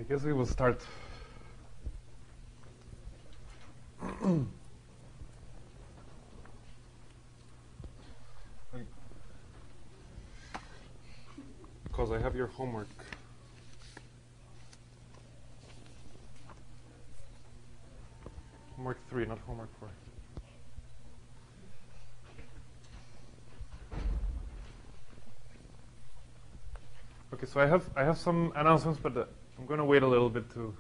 guess we will start. Because I have your homework. Homework 3, not homework 4. Okay, so I have some announcements, but I'm going to wait a little bit to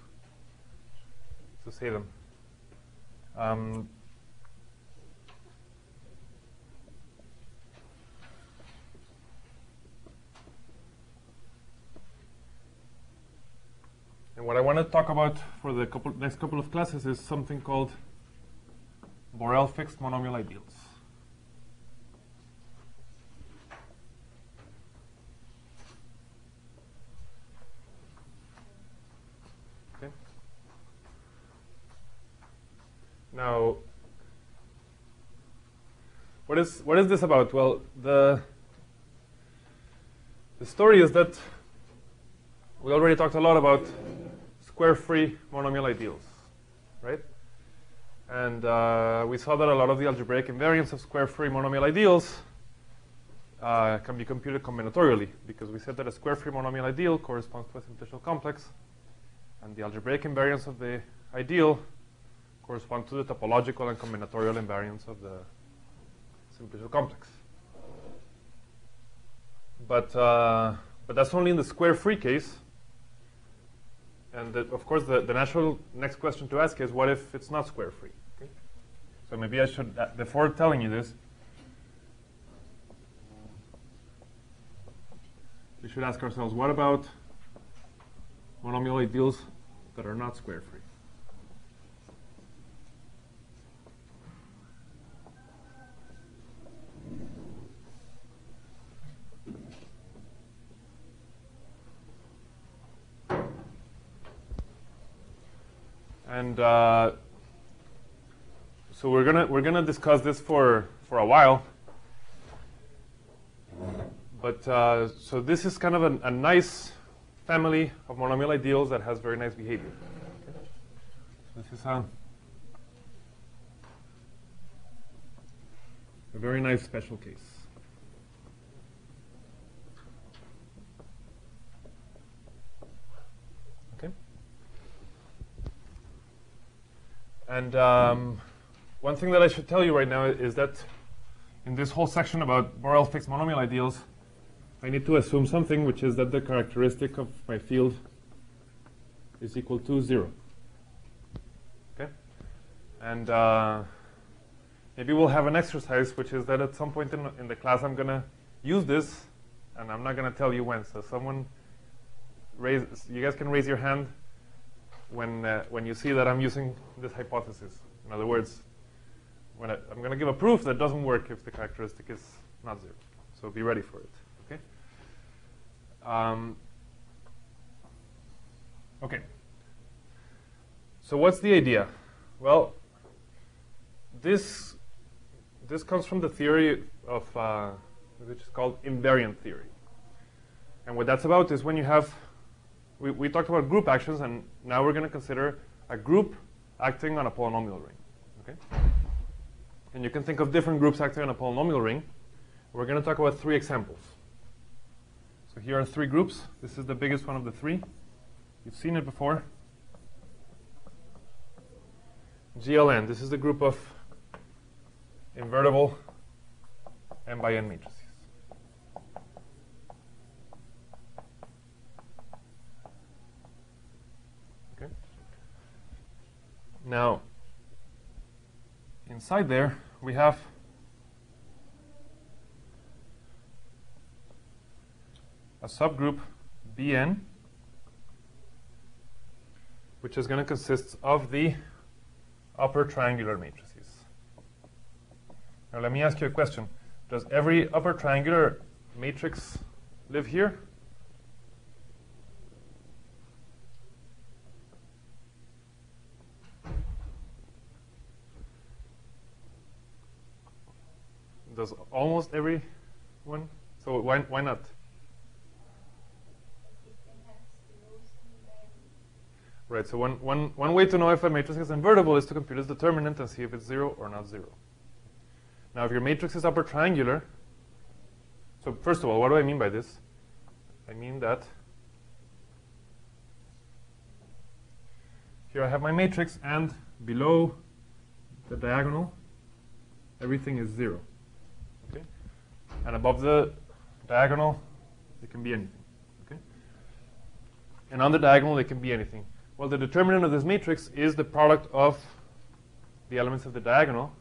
say them. And what I want to talk about for the next couple of classes is something called Borel fixed monomial ideals. Okay. Now, what is this about? Well, the story is that we already talked a lot about square-free monomial ideals, right? And we saw that a lot of the algebraic invariants of square-free monomial ideals can be computed combinatorially, because we said that a square-free monomial ideal corresponds to a simplicial complex, and the algebraic invariants of the ideal correspond to the topological and combinatorial invariants of the simplicial complex. But that's only in the square-free case. And of course, the natural next question to ask is, what if it's not square-free? Okay? So maybe I should, before telling you this, we should ask ourselves, what about monomial ideals that are not square-free? And so we're gonna discuss this for a while. But so this is kind of a nice family of monomial ideals that has very nice behavior. Okay. So this is a very nice special case. And one thing that I should tell you right now is that in this whole section about Borel fixed monomial ideals, I need to assume something, which is that the characteristic of my field is equal to 0. Okay? And maybe we'll have an exercise, which is that at some point in the class I'm going to use this, and I'm not going to tell you when. So you guys can raise your hand when you see that I'm using this hypothesis. In other words, I'm going to give a proof that doesn't work if the characteristic is not 0. So be ready for it. Okay. Okay. So what's the idea? Well, this comes from the theory of which is called invariant theory. And what that's about is when you have we talked about group actions, and now we're going to consider a group acting on a polynomial ring. Okay? And you can think of different groups acting on a polynomial ring. We're going to talk about 3 examples. So here are 3 groups. This is the biggest one of the 3. You've seen it before. GLN. This is the group of invertible n by n matrices. Now, inside there, we have a subgroup Bn, which is going to consist of the upper triangular matrices. Now, let me ask you a question. Does every upper triangular matrix live here? Does almost everyone? So why not? Right, so one way to know if a matrix is invertible is to compute its determinant and see if it's 0 or not 0. Now, if your matrix is upper triangular, so first of all, what do I mean by this? I mean that here I have my matrix, and below the diagonal, everything is 0. Okay? And above the diagonal, it can be anything. Okay? And on the diagonal, it can be anything. Well, the determinant of this matrix is the product of the elements of the diagonal.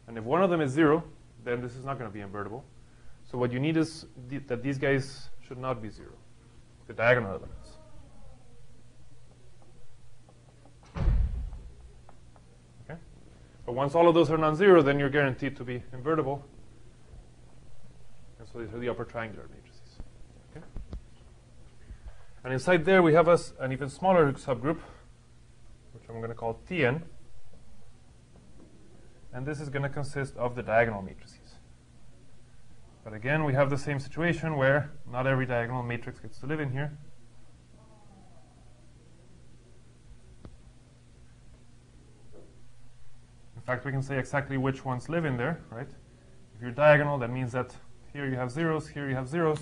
And if one of them is 0, then this is not going to be invertible. So what you need is that these guys should not be 0, the diagonal elements. Okay? But once all of those are non-zero, then you're guaranteed to be invertible. And so these are the upper triangular matrices. Okay? And inside there, we have an even smaller subgroup, which I'm going to call Tn. And this is going to consist of the diagonal matrices. But again, we have the same situation where not every diagonal matrix gets to live in here. In fact, we can say exactly which ones live in there, right? If you're diagonal, that means that here you have zeros, here you have zeros,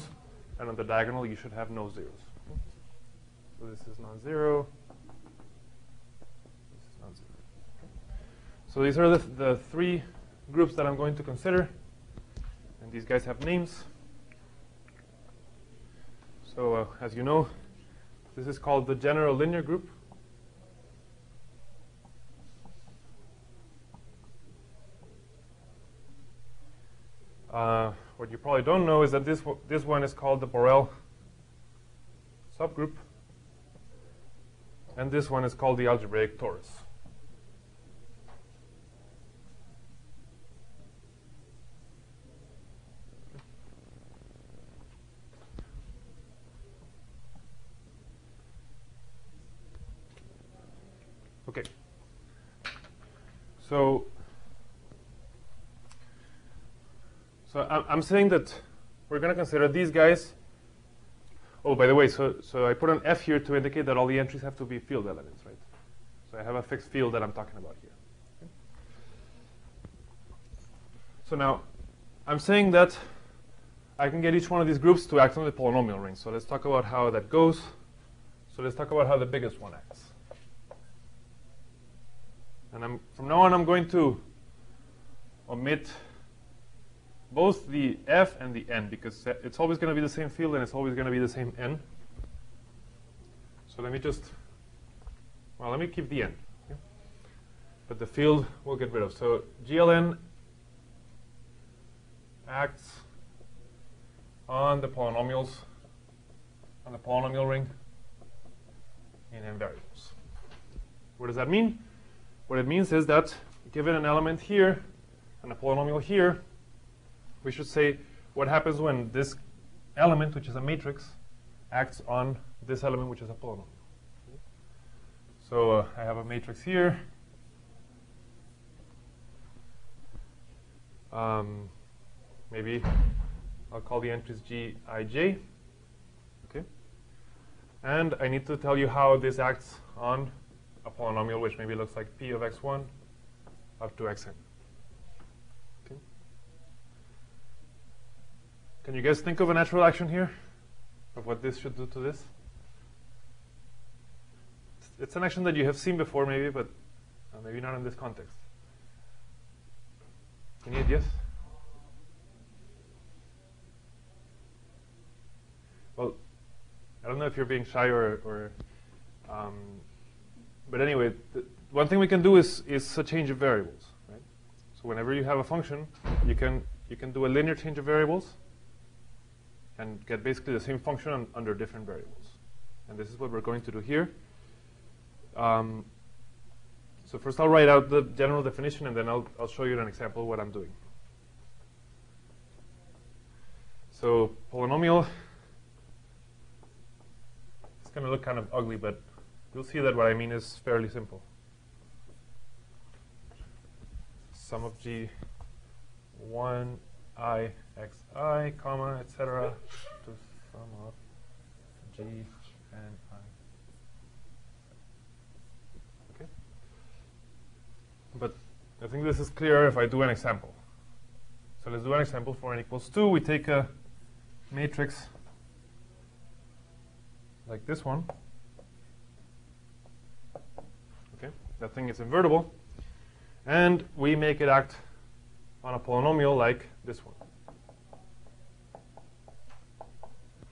and on the diagonal you should have no zeros. So this is non-zero. This is non-zero. So these are the three groups that I'm going to consider. And these guys have names. So as you know, this is called the general linear group. What you probably don't know is that this one is called the Borel subgroup. And this one is called the algebraic torus. Okay. So I'm saying that we're going to consider these guys. Oh, by the way, so I put an F here to indicate that all the entries have to be field elements, right? So I have a fixed field that I'm talking about here. Okay. So now I'm saying that I can get each one of these groups to act on the polynomial ring. So let's talk about how that goes. So let's talk about how the biggest one acts. And from now on, I'm going to omit both the F and the N, because it's always going to be the same field and it's always going to be the same N. So let me keep the N. Okay? But the field we'll get rid of. So GLN acts on the polynomials, on the polynomial ring in n variables. What does that mean? What it means is that given an element here and a polynomial here, we should say what happens when this element, which is a matrix, acts on this element, which is a polynomial. So I have a matrix here. Maybe I'll call the entries Gij. Okay. And I need to tell you how this acts on a polynomial, which maybe looks like P of x1 up to xn. Okay. Can you guys think of a natural action here of what this should do to this? It's an action that you have seen before maybe, but maybe not in this context. Any ideas? Well, I don't know if you're being shy or but anyway, one thing we can do is a change of variables, right? So whenever you have a function, you can do a linear change of variables and get basically the same function under different variables. And this is what we're going to do here. So first I'll write out the general definition, and then I'll show you an example of what I'm doing. So polynomial, it's going to look kind of ugly, but you'll see that what I mean is fairly simple. Sum of g 1 I xi, comma, etc. to sum of g and I. But I think this is clearer if I do an example. So let's do an example for n equals 2. We take a matrix like this one. Okay, that thing is invertible. And we make it act on a polynomial like this one.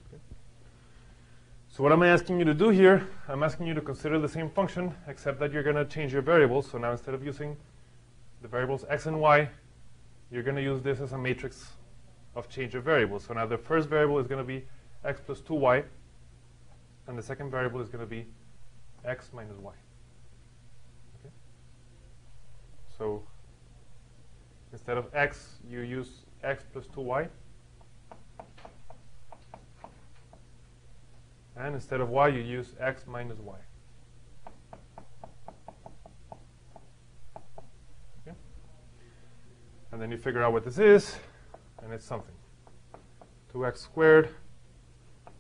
Okay. So what am I asking you to do here? I'm asking you to consider the same function, except that you're going to change your variables. So now instead of using the variables x and y, you're going to use this as a matrix of change of variables. So now the first variable is going to be x plus 2y, and the second variable is going to be x minus y. Okay. So instead of x, you use x plus 2y. And instead of y, you use x minus y. Okay. And then you figure out what this is, and it's something. 2x squared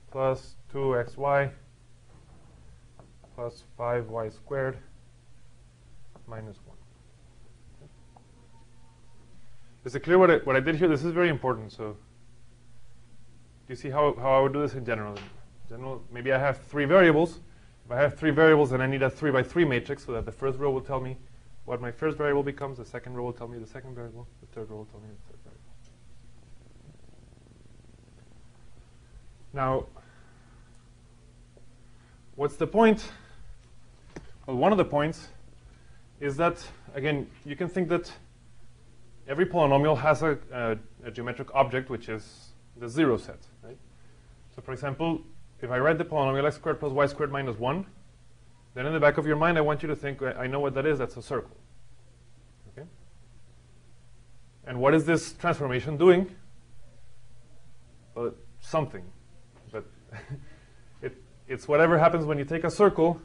plus 2xy plus 5y squared minus 1. Okay. Is it clear what I did here? This is very important. So do you see how I would do this in general? In general, maybe I have 3 variables. If I have 3 variables, then I need a 3 by 3 matrix so that the first row will tell me what my first variable becomes, the second row will tell me the second variable, the third row will tell me the third variable. Now, what's the point? Well, one of the points is that, again, you can think that every polynomial has a geometric object, which is the 0 set, right? So, for example, if I write the polynomial x squared plus y squared minus 1, then in the back of your mind, I want you to think, I know what that is. That's a circle. Okay? And what is this transformation doing? Well, something. But it's whatever happens when you take a circle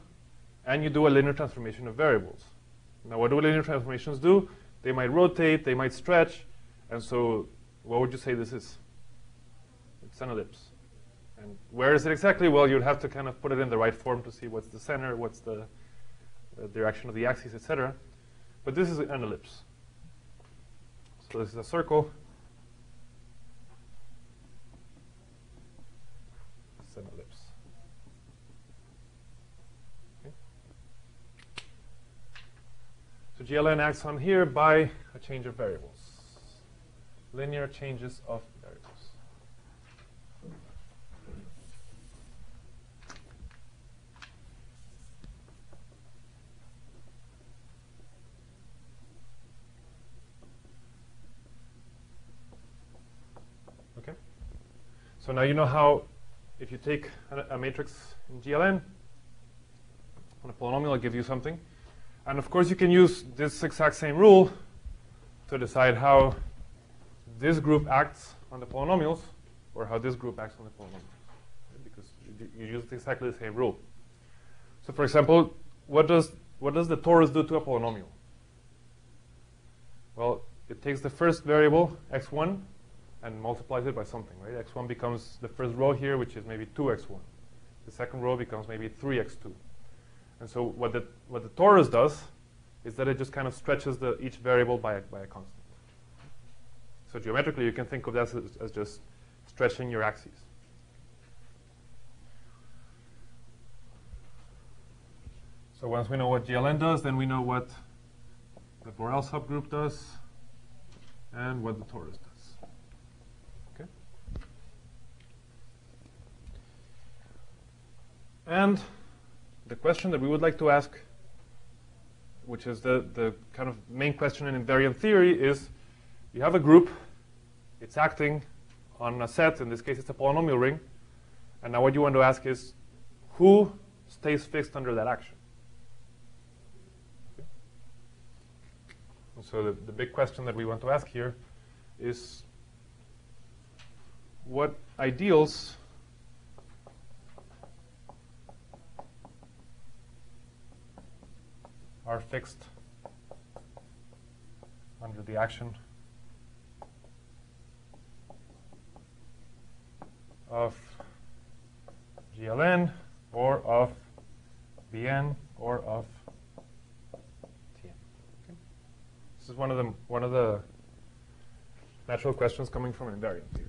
and you do a linear transformation of variables. Now, what do linear transformations do? They might rotate, they might stretch. And so what would you say this is? It's an ellipse. And where is it exactly? Well, you'd have to kind of put it in the right form to see what's the center, what's the direction of the axis, etc. But this is an ellipse. So this is a circle. It's an ellipse. Okay. So GLN acts on here by a change of variables. Linear changes of variables. So now you know how, if you take a matrix in GLN, on a polynomial, I'll give you something. And of course, you can use this exact same rule to decide how this group acts on the polynomials, or how this group acts on the polynomials, because you use exactly the same rule. So for example, what does the torus do to a polynomial? Well, it takes the first variable, x1, and multiplies it by something, right? x1 becomes the first row here, which is maybe 2x1. The second row becomes maybe 3x2. And so what the torus does is that it just kind of stretches each variable by a constant. So geometrically, you can think of that as just stretching your axes. So once we know what GLN does, then we know what the Borel subgroup does and what the torus does. And the question that we would like to ask, which is the kind of main question in invariant theory, is you have a group, it's acting on a set, in this case it's a polynomial ring, and now what you want to ask is who stays fixed under that action? Okay. And so the big question that we want to ask here is what ideals are fixed under the action of GLN or of Bn or of Tn. Okay. This is one of the natural questions coming from invariant theory.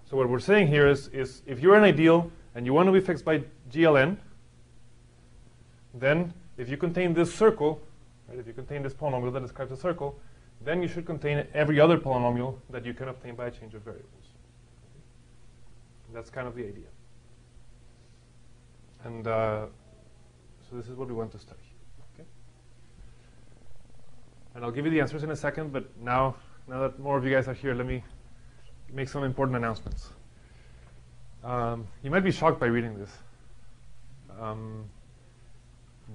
So what we're saying here is if you're an ideal and you want to be fixed by GLN, then if you contain this circle, right, if you contain this polynomial that describes a circle, then you should contain every other polynomial that you can obtain by a change of variables. That's kind of the idea. And so this is what we want to study. Okay? And I'll give you the answers in a second, but now that more of you guys are here, let me make some important announcements. You might be shocked by reading this.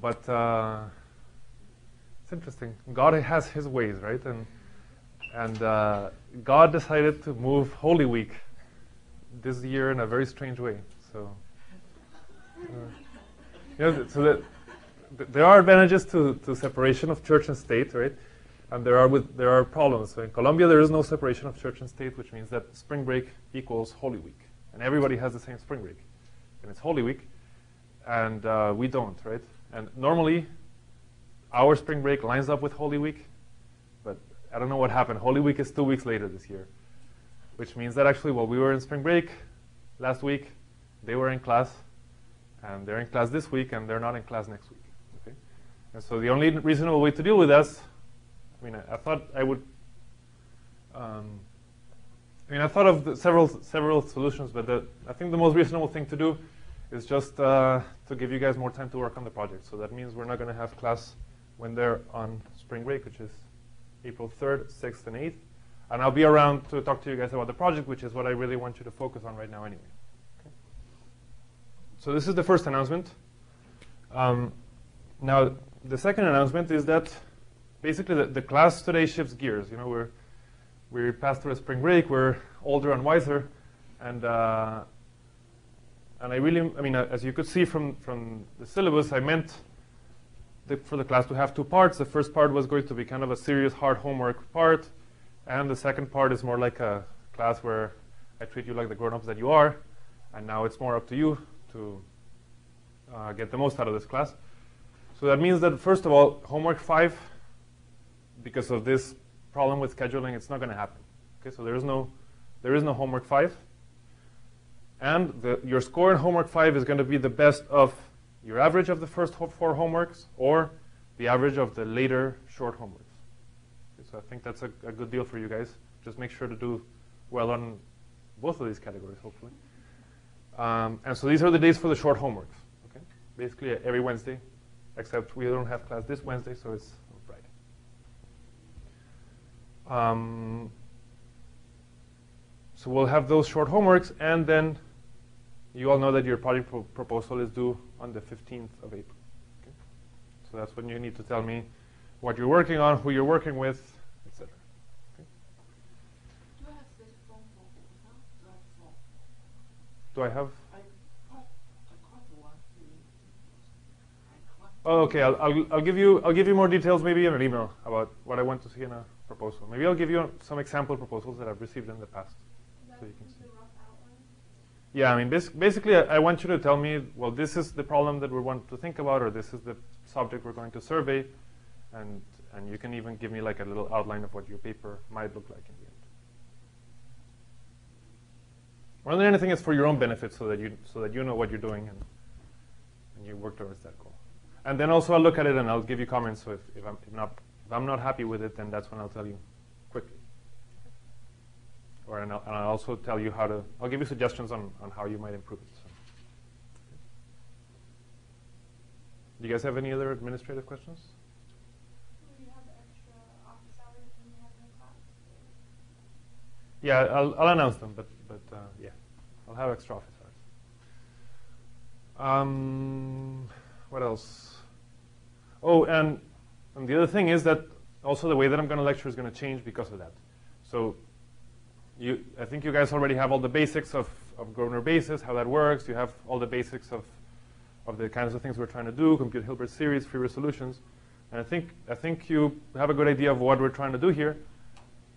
But it's interesting. God has his ways, right? And God decided to move Holy Week this year in a very strange way. So, so that there are advantages to separation of church and state, right? And there are problems. So in Colombia, there is no separation of church and state, which means that spring break equals Holy Week, and everybody has the same spring break, and it's Holy Week, and we don't, right? And normally, our spring break lines up with Holy Week, but I don't know what happened. Holy Week is 2 weeks later this year, which means that actually while we were in spring break last week, they were in class, and they're in class this week, and they're not in class next week. Okay? And so the only reasonable way to deal with this, I thought I would. I thought of several solutions, but I think the most reasonable thing to do is just to give you guys more time to work on the project. So that means we're not going to have class when they're on spring break, which is April 3rd, 6th, and 8th. And I'll be around to talk to you guys about the project, which is what I really want you to focus on right now anyway. Okay. So this is the first announcement. Now, the second announcement is that basically the class today shifts gears. We passed through a spring break, we're older and wiser, and I really, as you could see from the syllabus, I meant for the class to have two parts. The first part was going to be kind of a serious, hard homework part, and the second part is more like a class where I treat you like the grown-ups that you are, and now it's more up to you to get the most out of this class. So that means that, first of all, homework 5, because of this problem with scheduling, it's not going to happen. Okay, so there is no homework 5. And your score in homework 5 is going to be the best of your average of the first 4 homeworks or the average of the later short homeworks. Okay, so I think that's a good deal for you guys. Just make sure to do well on both of these categories, hopefully. And so these are the days for the short homeworks. Okay, basically every Wednesday, except we don't have class this Wednesday, so it's on Friday. So we'll have those short homeworks, and then you all know that your project proposal is due on the 15th of April. Okay? So that's when you need to tell me what you're working on, who you're working with, etc. Okay? Do I have? Oh, okay. I'll give you more details maybe in an email about what I want to see in a proposal. Maybe I'll give you some example proposals that I've received in the past, so you can see. Yeah, basically, I want you to tell me, well, this is the problem that we want to think about, or this is the subject we're going to survey, and you can even give me like a little outline of what your paper might look like in the end. More than anything, it's for your own benefit, so that you know what you're doing and you work towards that goal. And then also I'll look at it and I'll give you comments. So if I'm not happy with it, then that's when I'll tell you quickly. And I'll also tell you I'll give you suggestions on how you might improve it. So. Do you guys have any other administrative questions? Do you have extra office hours when you have no class? Yeah, I'll announce them, but yeah, I'll have extra office hours. What else? Oh, and the other thing is that also the way that I'm going to lecture is going to change because of that. So I think you guys already have all the basics of Grosvenor basis, how that works. You have all the basics of the kinds of things we're trying to do, compute Hilbert series, free resolutions. And I think you have a good idea of what we're trying to do here.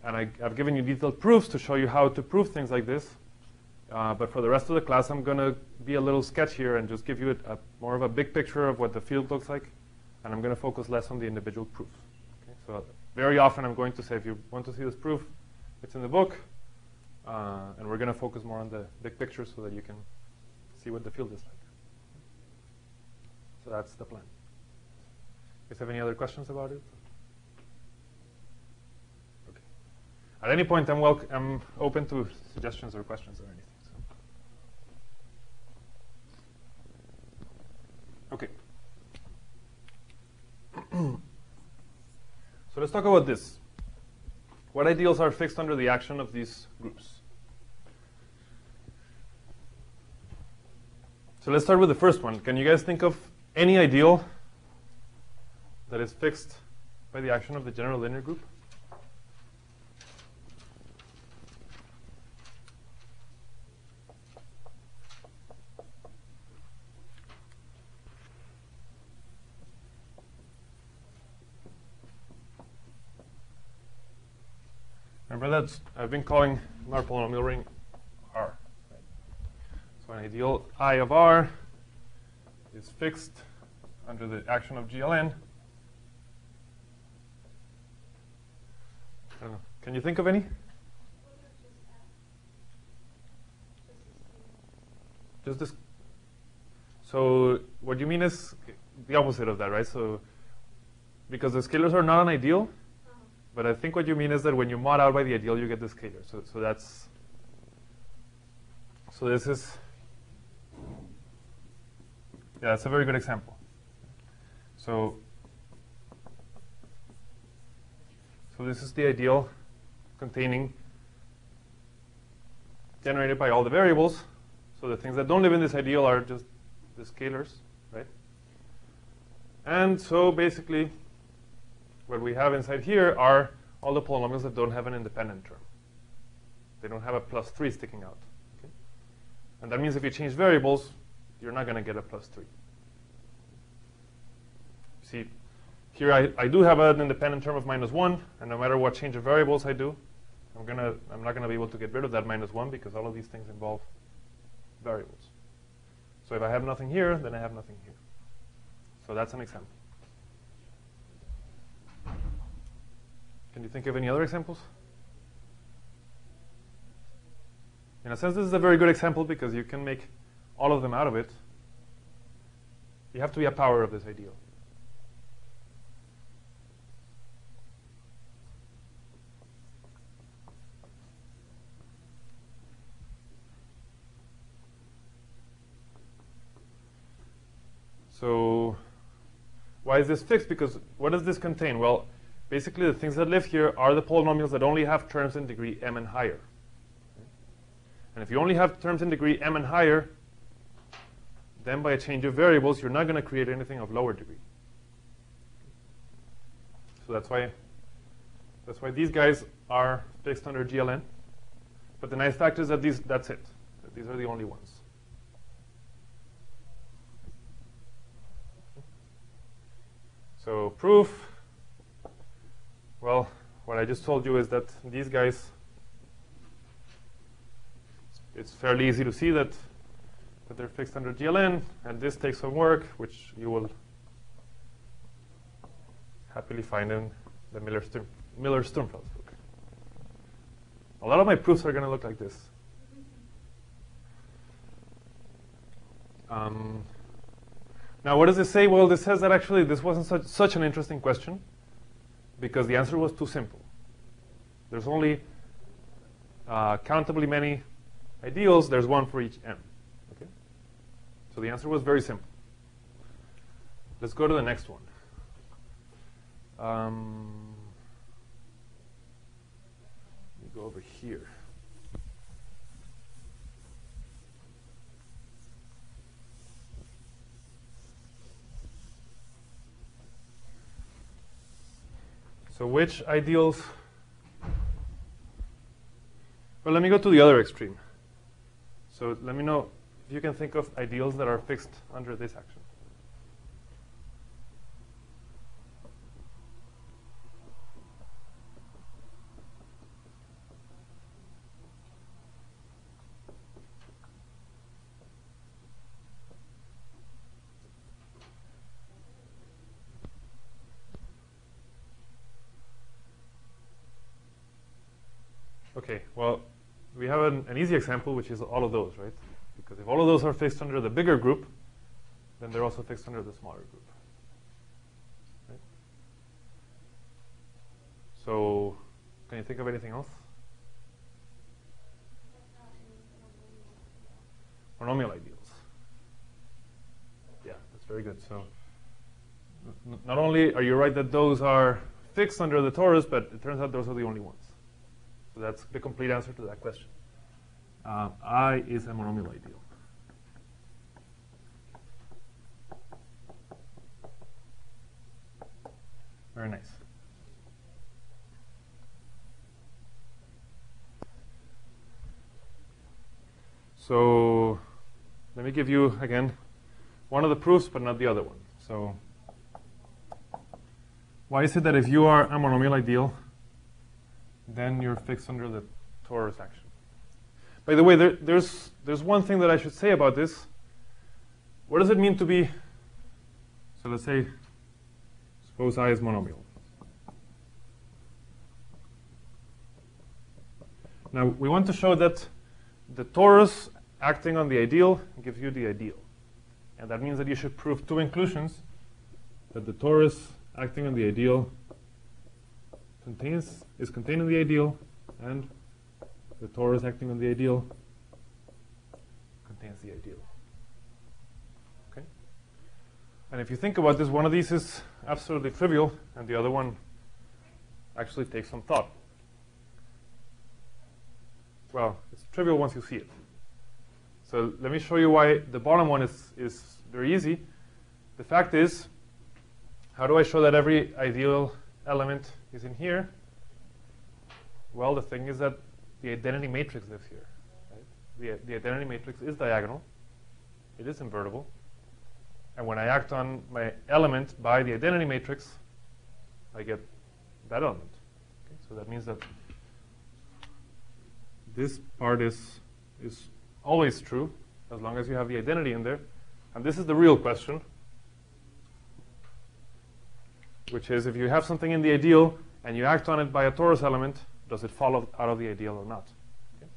And I've given you detailed proofs to show you how to prove things like this. But for the rest of the class, I'm going to be a little sketch here and just give you more of a big picture of what the field looks like. And I'm going to focus less on the individual proofs. Okay? So very often I'm going to say, if you want to see this proof, it's in the book. And we're going to focus more on the big picture so that you can see what the field is like. So that's the plan. You guys have any other questions about it? Okay. At any point, I'm open to suggestions or questions or anything. So. Okay. So let's talk about this. What ideals are fixed under the action of these groups? So let's start with the first one. Can you guys think of any ideal that is fixed by the action of the general linear group? Remember that I've been calling our polynomial ring R. Right? So an ideal I of R is fixed under the action of GLN. I don't know. Can you think of any? Just this. So what you mean is the opposite of that, right? So because the scalars are not an ideal, but I think what you mean is that when you mod out by the ideal, you get the scalar. So that's. So this is. Yeah, that's a very good example. So this is the ideal containing generated by all the variables. So the things that don't live in this ideal are just the scalars, right? And so basically, what we have inside here are all the polynomials that don't have an independent term. They don't have a +3 sticking out. Okay? And that means if you change variables, you're not going to get a +3. See, here I do have an independent term of -1, and no matter what change of variables I do, I'm not going to be able to get rid of that -1 because all of these things involve variables. So if I have nothing here, then I have nothing here. So that's an example. Can you think of any other examples? In a sense, this is a very good example because you can make all of them out of it. You have to be a power of this ideal. So why is this fixed? Because what does this contain? Well, basically the things that live here are the polynomials that only have terms in degree m and higher. And if you only have terms in degree m and higher, then by a change of variables, you're not going to create anything of lower degree. So that's why these guys are fixed under GLN. But the nice fact is that that's it. These are the only ones. So proof, well, what I just told you is that these guys, it's fairly easy to see that they're fixed under GLN, and this takes some work, which you will happily find in the Miller-Sturmfeld book. A lot of my proofs are going to look like this. Now, what does this say? Well, this says that actually this wasn't such an interesting question because the answer was too simple. There's only countably many ideals. There's one for each m. Okay? So the answer was very simple. Let's go to the next one. Let me go over here. So which ideals? Well, let me go to the other extreme. So let me know if you can think of ideals that are fixed under this action. Okay, well, we have an easy example, which is all of those, right? Because if all of those are fixed under the bigger group, then they're also fixed under the smaller group. Right? So, can you think of anything else? Monomial ideals. Yeah, that's very good. So, not only are you right that those are fixed under the torus, but it turns out those are the only ones. So that's the complete answer to that question. I is a monomial ideal. Very nice. So let me give you, again, one of the proofs, but not the other one. So why is it that if you are a monomial ideal, then you're fixed under the torus action? By the way, there's one thing that I should say about this. What does it mean to be, so let's say, suppose I is monomial. Now, we want to show that the torus acting on the ideal gives you the ideal. And that means that you should prove two inclusions, that the torus acting on the ideal is contained in the ideal, and the torus acting on the ideal contains the ideal. Okay? And if you think about this, one of these is absolutely trivial, and the other one actually takes some thought. Well, it's trivial once you see it. So let me show you why the bottom one is very easy. The fact is, how do I show that every ideal element is in here? Well, the thing is that the identity matrix lives here. Right? The identity matrix is diagonal. It is invertible. And when I act on my element by the identity matrix, I get that element. Okay? So that means that this part is always true, as long as you have the identity in there. And this is the real question, which is if you have something in the ideal and you act on it by a torus element, does it fall out of the ideal or not? Okay.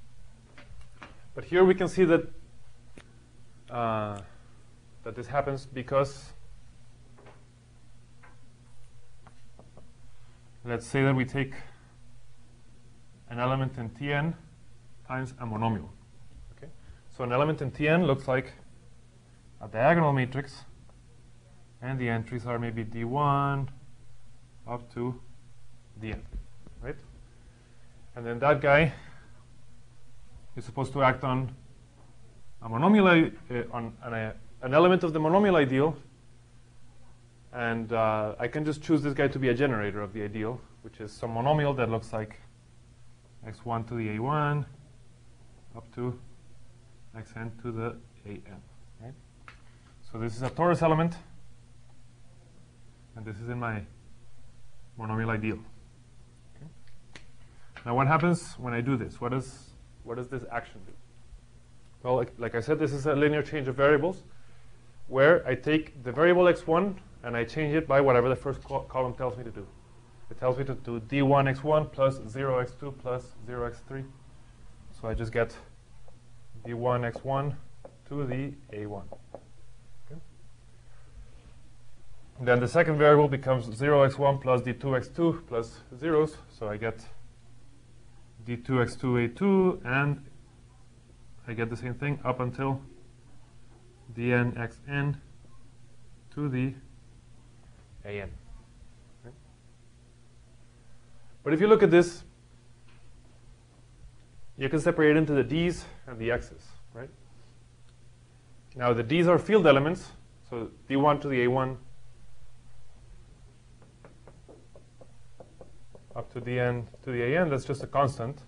But here we can see that that this happens because, let's say that we take an element in Tn times a monomial. Okay. So an element in Tn looks like a diagonal matrix, and the entries are maybe d1 up to dn, right? And then that guy is supposed to act on a monomial, an element of the monomial ideal, and I can just choose this guy to be a generator of the ideal, which is some monomial that looks like x1 to the a1 up to xn to the an. Right? So this is a torus element, and this is in my monomial ideal. Okay? Now, what happens when I do this? What does this action do? Well, like I said, this is a linear change of variables, where I take the variable x1 and I change it by whatever the first column tells me to do. It tells me to do d1 x1 plus 0 x2 plus 0 x3. So I just get d1 x1 to the a1. Okay. Then the second variable becomes 0 x1 plus d2 x2 plus zeros. So I get d2 x2 a2, and I get the same thing up until dn xn to the an. Okay. But if you look at this, you can separate into the d's and the x's, right? Now the d's are field elements, so d1 to the a1 up to dn to the an, that's just a constant.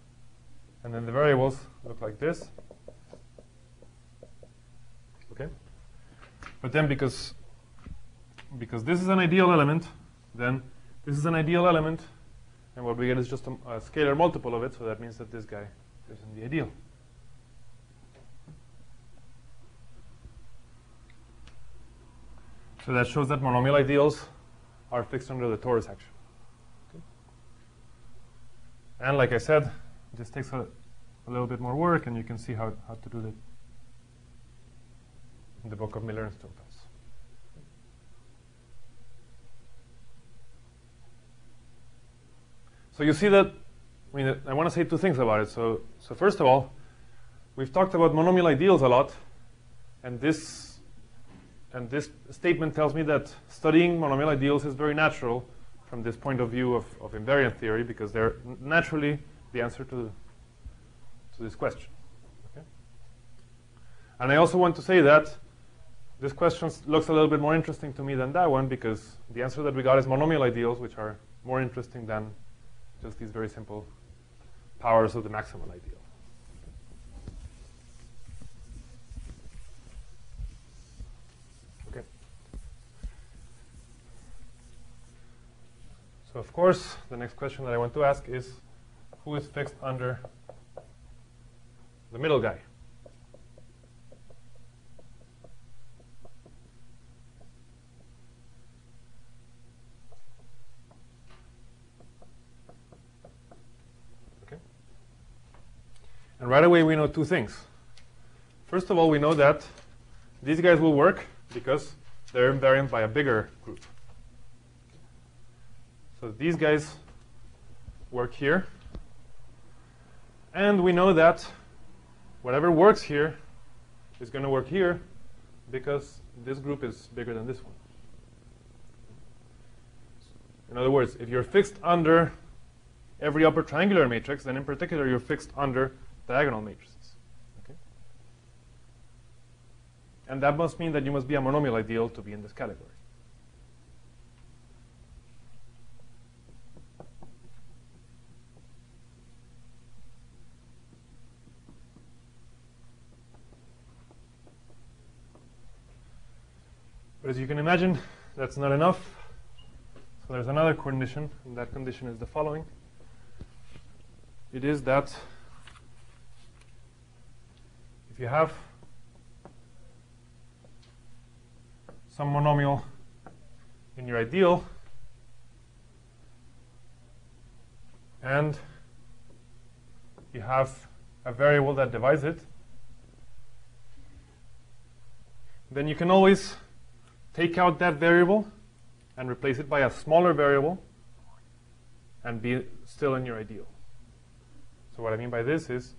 And then the variables look like this. Okay? But then because this is an ideal element, then this is an ideal element, and what we get is just a scalar multiple of it, so that means that this guy is in the ideal. So that shows that monomial ideals are fixed under the torus action. Okay. And like I said, It just takes a little bit more work, and you can see how to do it in the book of Miller and Stonehouse. So you see that, I mean, I want to say two things about it. So first of all, we've talked about monomial ideals a lot, and this statement tells me that studying monomial ideals is very natural from this point of view of invariant theory, because they're naturally the answer to this question. Okay? And I also want to say that this question looks a little bit more interesting to me than that one, because the answer that we got is monomial ideals, which are more interesting than just these very simple powers of the maximal ideal. Okay. So of course, the next question that I want to ask is, who is fixed under the middle guy? And right away we know two things. First of all, we know that these guys will work because they're invariant by a bigger group. So these guys work here. And we know that whatever works here is going to work here because this group is bigger than this one. In other words, if you're fixed under every upper triangular matrix, then in particular you're fixed under diagonal matrices. Okay? And that must mean that you must be a monomial ideal to be in this category. But as you can imagine, that's not enough. So there's another condition, and that condition is the following. It is that if you have some monomial in your ideal, and you have a variable that divides it, then you can always take out that variable and replace it by a smaller variable and be still in your ideal. So what I mean by this is,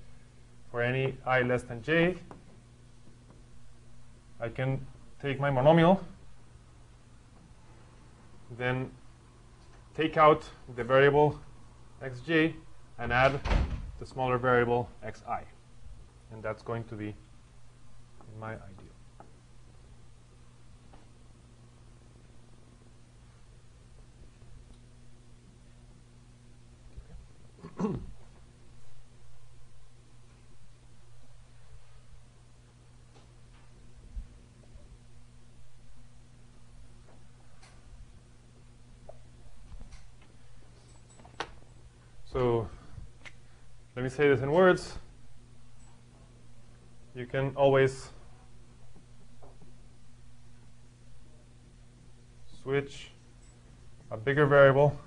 for any I less than j, I can take my monomial, then take out the variable xj and add the smaller variable xi. And that's going to be in my ideal. So let me say this in words. You can always switch a bigger variable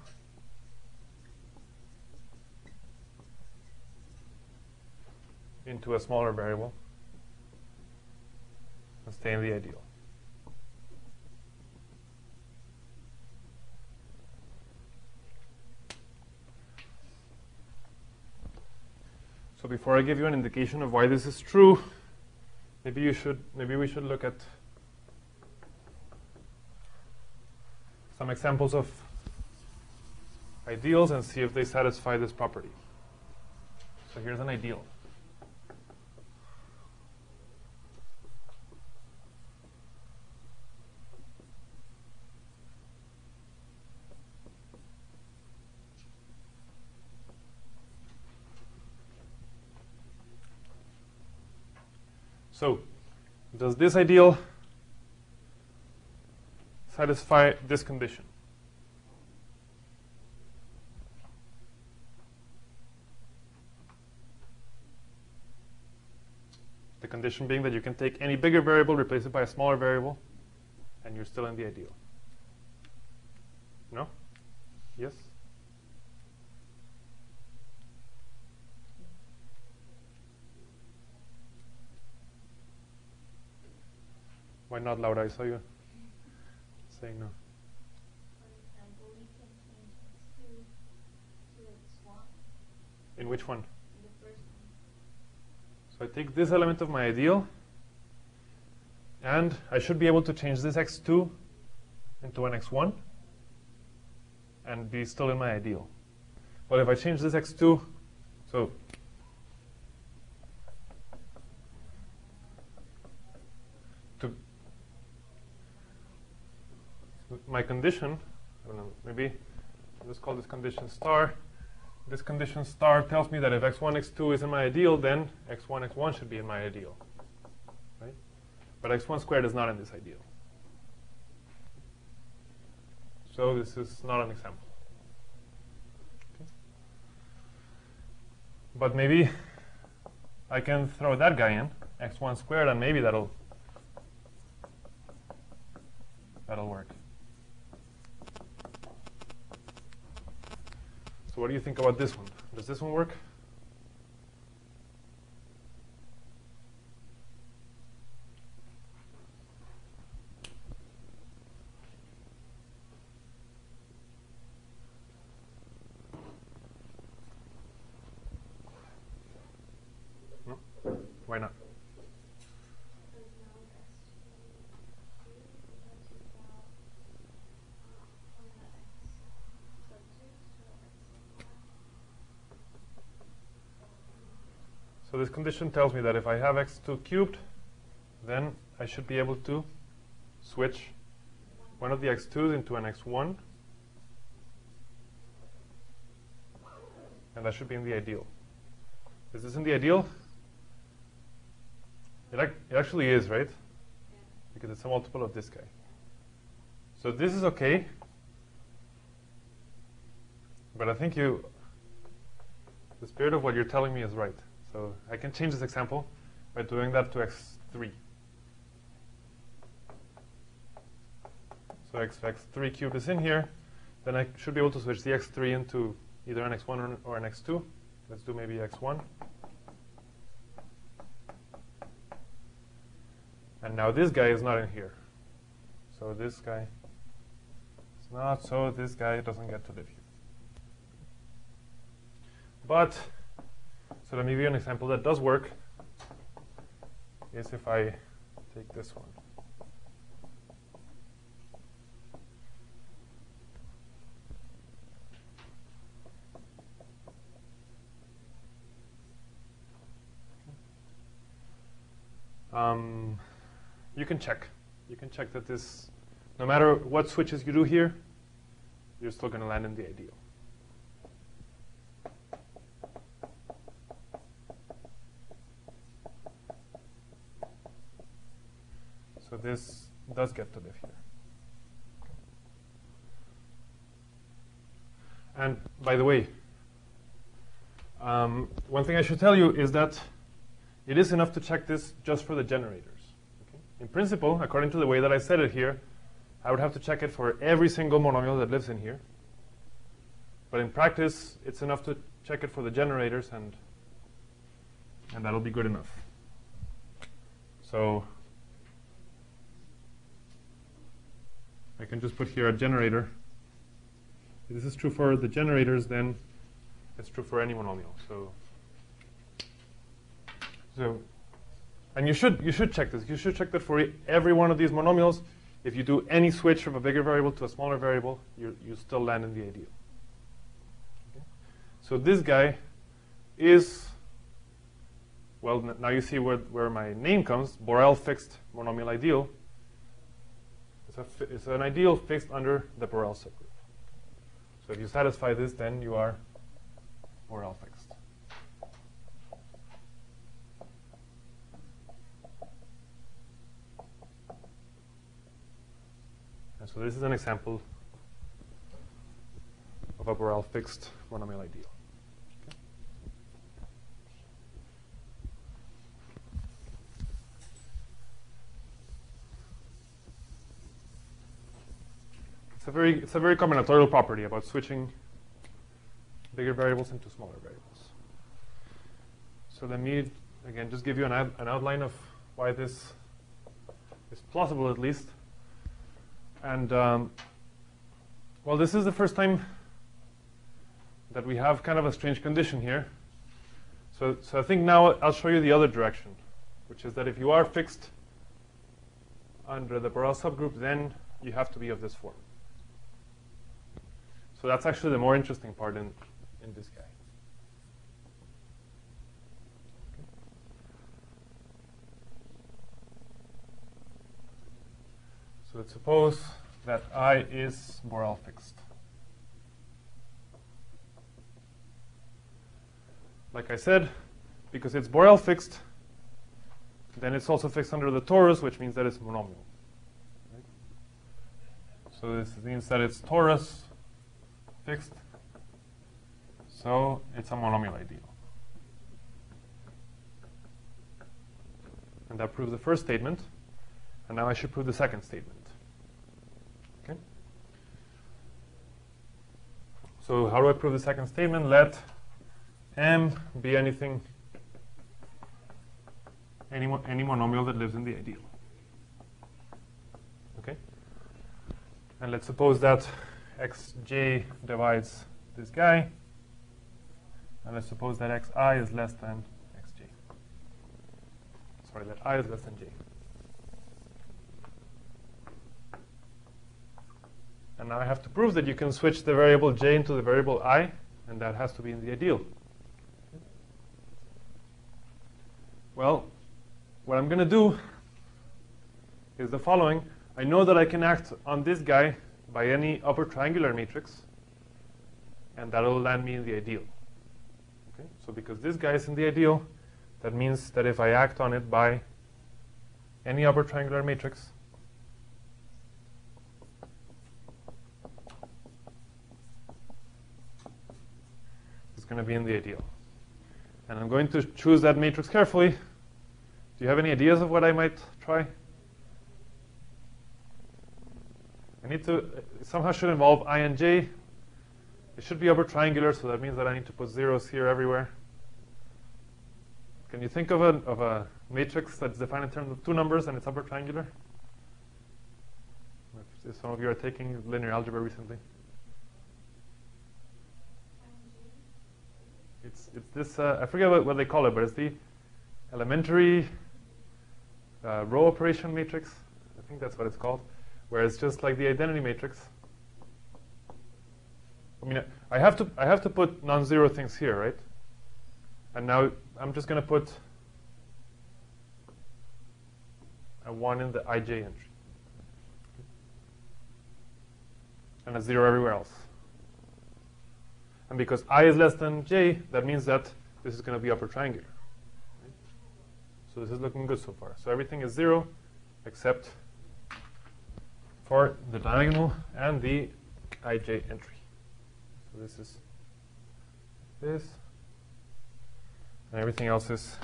into a smaller variable and stay in the ideal. So before I give you an indication of why this is true, maybe we should look at some examples of ideals and see if they satisfy this property. So here's an ideal. So, does this ideal satisfy this condition? The condition being that you can take any bigger variable, replace it by a smaller variable, and you're still in the ideal. No? Yes? Why not, Laura? I saw you saying no. For example, we can change x2 to x1 In which one? in the first one. So I take this element of my ideal, and I should be able to change this x2 into an x1 and be still in my ideal. But if I change this x2, so to my condition, I don't know, maybe let's call this condition star. This condition star tells me that if x1, x2 is in my ideal, then x1, x1 should be in my ideal, right? But x1 squared is not in this ideal. So this is not an example. Okay. But maybe I can throw that guy in, x1 squared, and maybe that'll work. So what do you think about this one? Does this one work? No? Why not? Because now x2 is about from the x subgroup to x1. So this condition tells me that if I have x2 cubed, then I should be able to switch one of the x2s into an x1, and that should be in the ideal. Is this in the ideal? It actually is, right? Because it's a multiple of this guy. So this is okay, but I think the spirit of what you're telling me is right. So I can change this example by doing that to x3. So x3 cubed is in here. Then I should be able to switch the x3 into either an x1 or an x2. Let's do maybe x1. And now this guy is not in here. So this guy is not, so this guy doesn't get to live here. But, so let me give you an example that does work, is if I take this one. You can check. You can check that this, no matter what switches you do here, you're still going to land in the ideal. So this does get to live here. And by the way, one thing I should tell you is that it is enough to check this just for the generators. Okay? In principle, according to the way that I said it here, I would have to check it for every single monomial that lives in here. But in practice, it's enough to check it for the generators, and that'll be good enough. So I can just put here a generator. If this is true for the generators, then it's true for any monomial. So, and you should check this. You should check that for every one of these monomials. If you do any switch from a bigger variable to a smaller variable, you still land in the ideal. Okay? So this guy is, well, now you see where my name comes, Borel fixed monomial ideal. It's an ideal fixed under the Borel subgroup. So if you satisfy this, then you are Borel fixed. And so this is an example of a Borel fixed monomial ideal. Okay. It's a very combinatorial property about switching bigger variables into smaller variables. So let me again just give you an outline of why this is plausible at least. And well, this is the first time that we have kind of a strange condition here. So I think now I'll show you the other direction, which is that if you are fixed under the Borel subgroup, then you have to be of this form. So that's actually the more interesting part in this guy. Okay. So let's suppose that I is Borel fixed. Like I said, because it's Borel fixed, then it's also fixed under the torus, which means that it's monomial. Right? So this means that it's torus fixed, so it's a monomial ideal. And that proves the first statement, and now I should prove the second statement. Okay? So how do I prove the second statement? Let M be any monomial that lives in the ideal. Okay? And let's suppose that xj divides this guy, and let's suppose that xi is less than xj. Sorry, that I is less than j. And now I have to prove that you can switch the variable j into the variable I, and that has to be in the ideal. Well, what I'm going to do is the following. I know that I can act on this guy by any upper triangular matrix, and that will land me in the ideal. Okay? So because this guy is in the ideal, that means that if I act on it by any upper triangular matrix, it's going to be in the ideal. And I'm going to choose that matrix carefully. Do you have any ideas of what I might try? I need to, somehow should involve I and j. It should be upper triangular, so that means that I need to put zeros here everywhere. Can you think of a matrix that's defined in terms of two numbers and it's upper triangular? If some of you are taking linear algebra recently. It's this, I forget what they call it, but it's the elementary row operation matrix. I think that's what it's called, where it's just like the identity matrix. I mean, I have to put non-zero things here, right? And now I'm just going to put a 1 in the ij entry. And a 0 everywhere else. And because I is less than j, that means that this is going to be upper triangular. Right? So this is looking good so far. So everything is 0 except for the diagonal and the ij entry. So this is this. And everything else is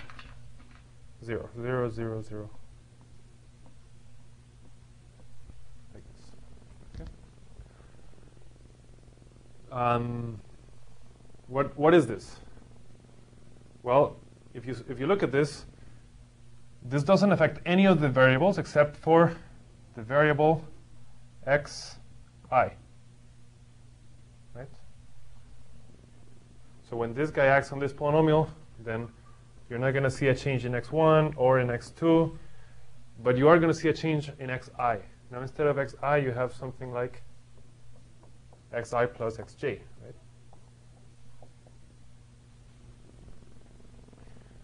0, 0, 0, 0. Like this. Okay. What is this? Well, if you look at this, this doesn't affect any of the variables except for the variable xi. Right? So when this guy acts on this polynomial, then you're not going to see a change in x1 or in x2, but you are going to see a change in xi. Now instead of xi, you have something like xi plus xj, right?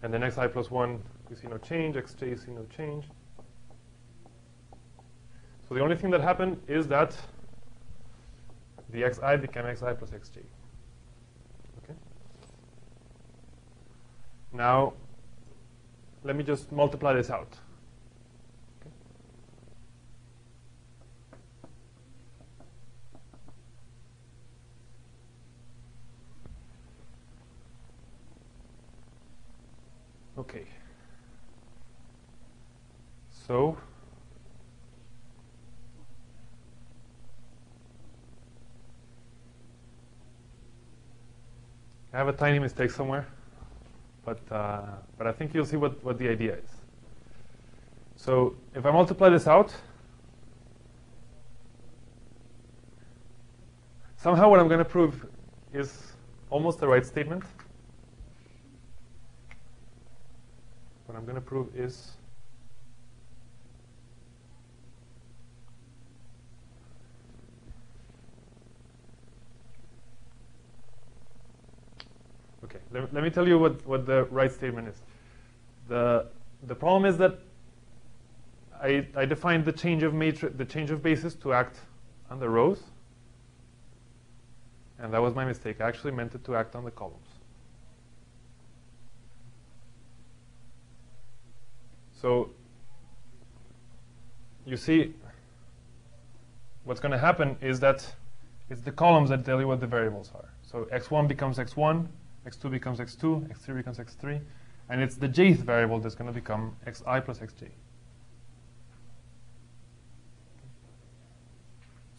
And then xi plus 1, you see no change. Xj, you see no change. So the only thing that happened is that the xi became xi plus xj. Okay. Now, let me just multiply this out. Okay. So I have a tiny mistake somewhere, but I think you'll see what the idea is. So if I multiply this out, somehow what I'm going to prove is almost the right statement. What I'm going to prove is okay, let me tell you what the right statement is. The problem is that I defined the change of basis to act on the rows, and that was my mistake. I actually meant it to act on the columns. So you see, what's going to happen is that it's the columns that tell you what the variables are. So x1 becomes x1, x2 becomes x2, x3 becomes x3, and it's the jth variable that's going to become xi plus xj.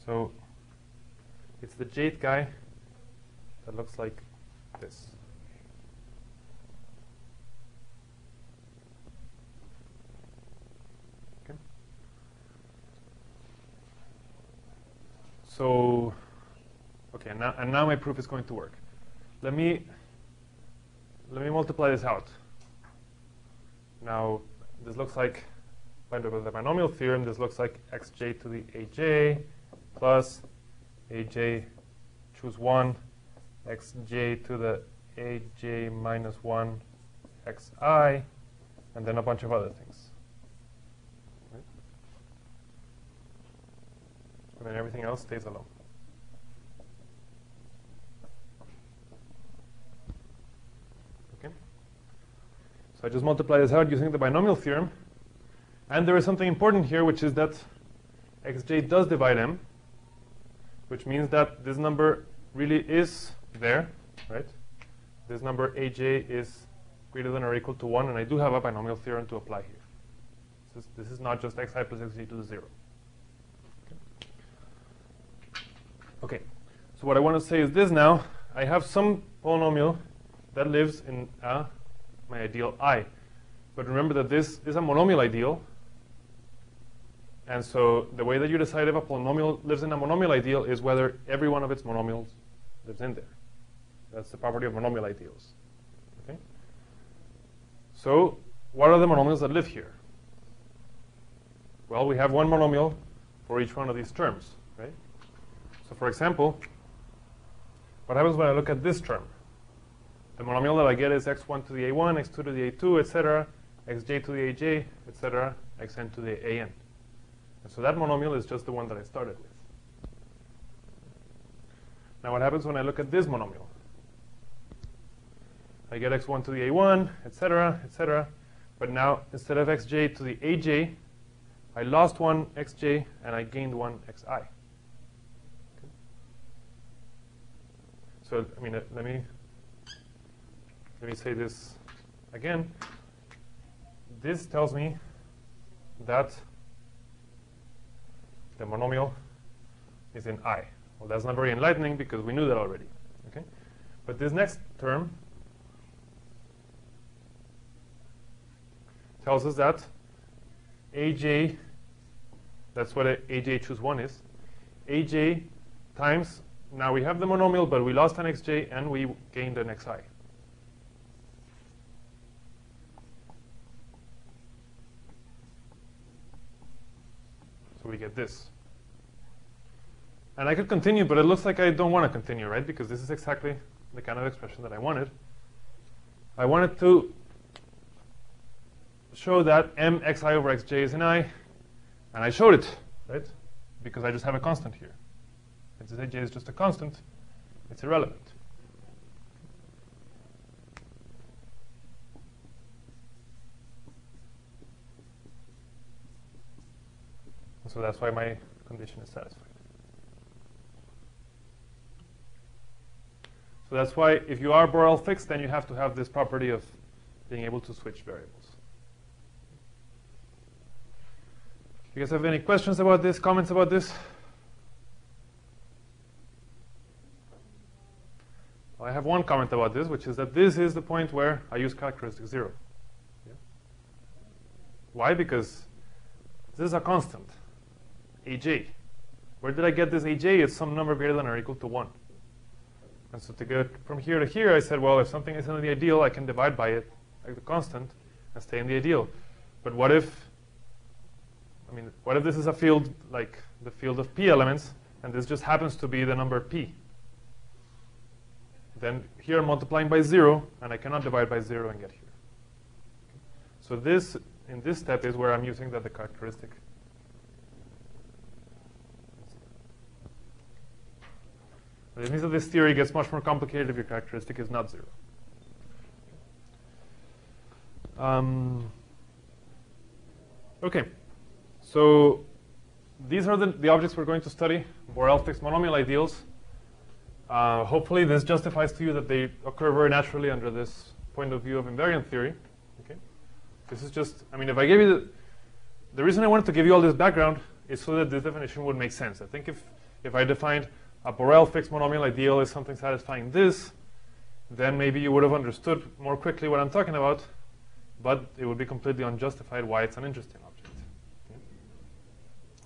So it's the jth guy that looks like this. Okay. So, okay, and now my proof is going to work. Let me multiply this out. Now, this looks like, by the binomial theorem, this looks like xj to the aj plus aj choose 1, xj to the aj minus 1 xi, and then a bunch of other things. Right? And then everything else stays alone. Okay? So I just multiply this out using the binomial theorem. And there is something important here, which is that xj does divide m, which means that this number really is there, right? This number aj is greater than or equal to 1, and I do have a binomial theorem to apply here. This is not just xi plus xj to the 0. Okay, so what I want to say is this now. I have some polynomial that lives in my ideal I. But remember that this is a monomial ideal. And so the way that you decide if a polynomial lives in a monomial ideal is whether every one of its monomials lives in there. That's the property of monomial ideals. Okay? So what are the monomials that live here? Well, we have one monomial for each one of these terms, right? So for example, what happens when I look at this term? The monomial that I get is x1 to the a1, x2 to the a2, etc., xj to the aj, etc., xn to the an. And so that monomial is just the one that I started with. Now what happens when I look at this monomial? I get x1 to the a1, etc., etc. But now, instead of xj to the aj, I lost one xj and I gained one xi. Okay. So, I mean, let me say this again. This tells me that the monomial is in I. Well, that's not very enlightening because we knew that already. Okay? But this next term tells us that aj, that's what aj choose 1 is, aj times, now we have the monomial, but we lost an xj and we gained an xi. So we get this. And I could continue, but it looks like I don't want to continue, right? Because this is exactly the kind of expression that I wanted. I wanted to show that mxi over xj is in I, and I showed it, right? Because I just have a constant here. Since this aj is just a constant, it's irrelevant. So that's why my condition is satisfied. So that's why if you are Borel fixed, then you have to have this property of being able to switch variables. You guys have any questions about this, comments about this? Well, I have one comment about this, which is that this is the point where I use characteristic 0. Yeah? Why? Because This is a constant, aj. Where did I get this aj? It's some number greater than or equal to 1. And so to get from here to here, I said, well, if something is in the ideal, I can divide by it, like the constant, and stay in the ideal. But what if this is a field like the field of p elements, and this just happens to be the number p? Then here I'm multiplying by 0, and I cannot divide by 0 and get here. So this, in this step, is where I'm using the characteristic. This means that this theory gets much more complicated if your characteristic is not 0. Okay, so these are the objects we're going to study, Borel fixed monomial ideals. Hopefully this justifies to you that they occur very naturally under this point of view of invariant theory. Okay, this is just, if I gave you the reason I wanted to give you all this background is so that this definition would make sense. I think if I defined a Borel fixed monomial ideal is something satisfying this, then maybe you would have understood more quickly what I'm talking about, but it would be completely unjustified why it's an interesting object. Okay?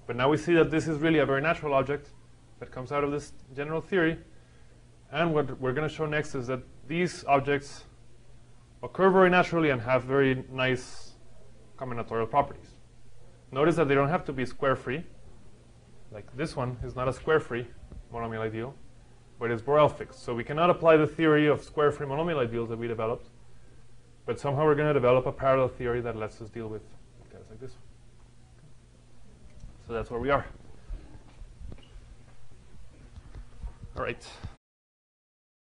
But now we see that this is really a very natural object that comes out of this general theory, and what we're going to show next is that these objects occur very naturally and have very nice combinatorial properties. Notice that they don't have to be square-free. Like this one is not a square-free monomial ideal, but it's Borel fixed. So we cannot apply the theory of square-free monomial ideals that we developed, but somehow we're going to develop a parallel theory that lets us deal with guys like this. So that's where we are. All right.